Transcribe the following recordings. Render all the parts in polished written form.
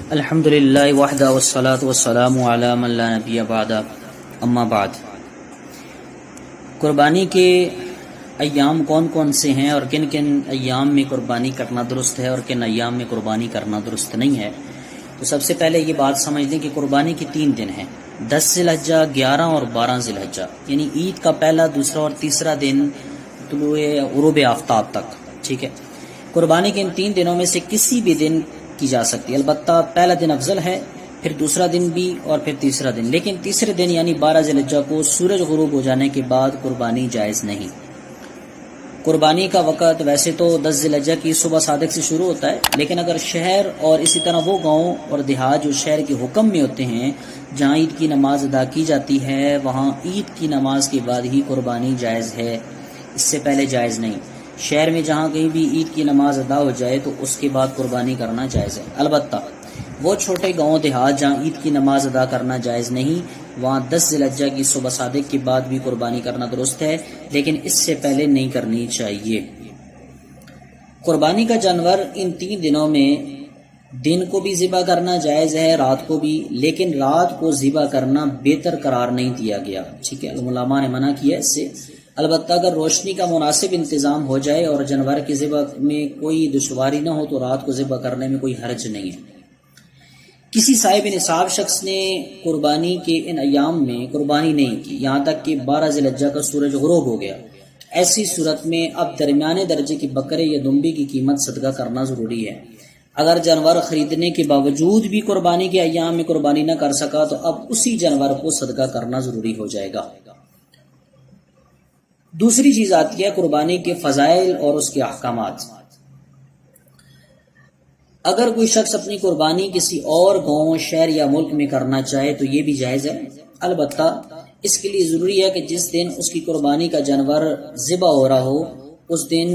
الحمدللہ وحدہ والصلاة والسلام علی من لا نبی بعد اما بعد۔ قربانی کے ایام کون کون سے ہیں اور کن کن ایام میں قربانی کرنا درست ہے اور کن ایام میں قربانی کرنا درست نہیں ہے؟ تو سب سے پہلے یہ بات سمجھ لیں کہ قربانی کے 3 دن ہیں، 10 ذی الحجہ، 11 اور 12 ذی الحجہ، یعنی عید کا پہلا، دوسرا اور تیسرا دن طلوع غروب آفتاب تک، ٹھیک ہے۔ قربانی کے ان 3 دنوں میں سے کسی بھی دن کی جا سکتی ہے، البتہ پہلا دن افضل ہے، پھر دوسرا دن بھی اور پھر تیسرا دن، لیکن تیسرے دن یعنی 12 ذی الحجہ کو سورج غروب ہو جانے کے بعد قربانی جائز نہیں۔ قربانی کا وقت ویسے تو 10 ذی الحجہ کی صبح صادق سے شروع ہوتا ہے، لیکن اگر شہر اور اسی طرح وہ گاؤں اور دیہات جو شہر کے حکم میں ہوتے ہیں جہاں عید کی نماز ادا کی جاتی ہے، وہاں عید کی نماز کے بعد ہی قربانی جائز ہے، اس سے پہلے جائز نہیں۔ شہر میں جہاں کہیں بھی عید کی نماز ادا ہو جائے تو اس کے بعد قربانی کرنا جائز ہے، البتہ وہ چھوٹے گاؤں دیہات جہاں عید کی نماز ادا کرنا جائز نہیں، وہاں 10 ذی الحجہ کی صبح صادق کے بعد بھی قربانی کرنا درست ہے، لیکن اس سے پہلے نہیں کرنی چاہیے۔ قربانی کا جانور ان 3 دنوں میں دن کو بھی ذبح کرنا جائز ہے، رات کو بھی، لیکن رات کو ذبح کرنا بہتر قرار نہیں دیا گیا، ٹھیک ہے، علماء نے منع کیا اس سے۔ البتہ اگر روشنی کا مناسب انتظام ہو جائے اور جانور کی ذبح میں کوئی دشواری نہ ہو تو رات کو ذبح کرنے میں کوئی حرج نہیں ہے۔ کسی صاحب نصاب شخص نے قربانی کے ان ایام میں قربانی نہیں کی، یہاں تک کہ 12 ذی الحجہ کا سورج غروب ہو گیا، ایسی صورت میں اب درمیانے درجے کے بکرے یا دمبی کی قیمت صدقہ کرنا ضروری ہے۔ اگر جانور خریدنے کے باوجود بھی قربانی کے ایام میں قربانی نہ کر سکا تو اب اسی جانور کو صدقہ کرنا ضروری ہو جائے گا۔ دوسری چیز آتی ہے قربانی کے فضائل اور اس کے احکامات۔ اگر کوئی شخص اپنی قربانی کسی اور گاؤں، شہر یا ملک میں کرنا چاہے تو یہ بھی جائز ہے، البتہ اس کے لیے ضروری ہے کہ جس دن اس کی قربانی کا جانور ذبح ہو رہا ہو اس دن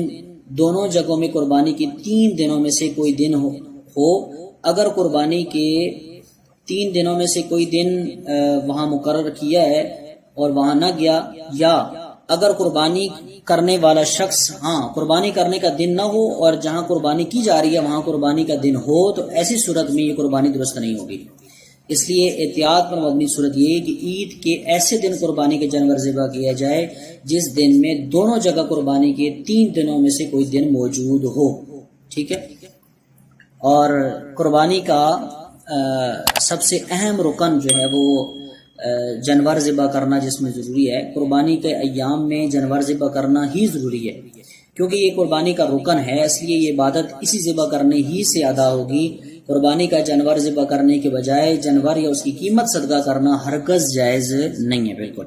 دونوں جگہوں میں قربانی کے 3 دنوں میں سے کوئی دن ہو۔ اگر قربانی کے 3 دنوں میں سے کوئی دن وہاں مقرر کیا ہے اور وہاں نہ گیا، یا اگر قربانی کرنے والا شخص قربانی کرنے کا دن نہ ہو اور جہاں قربانی کی جا رہی ہے وہاں قربانی کا دن ہو، تو ایسی صورت میں یہ قربانی درست نہیں ہوگی۔ اس لیے احتیاط پر مبنی صورت یہ ہے کہ عید کے ایسے دن قربانی کے جانور ذبح کیا جائے جس دن میں دونوں جگہ قربانی کے 3 دنوں میں سے کوئی دن موجود ہو، ٹھیک ہے۔ اور قربانی کا سب سے اہم رکن جو ہے وہ جانور ذبح کرنا جس میں ضروری ہے۔ قربانی کے ایام میں جانور ذبح کرنا ہی ضروری ہے کیونکہ یہ قربانی کا رکن ہے، اس لیے یہ عبادت اسی ذبح کرنے ہی سے ادا ہوگی۔ قربانی کا جانور ذبح کرنے کے بجائے جانور یا اس کی قیمت صدقہ کرنا ہرگز جائز نہیں ہے، بالکل۔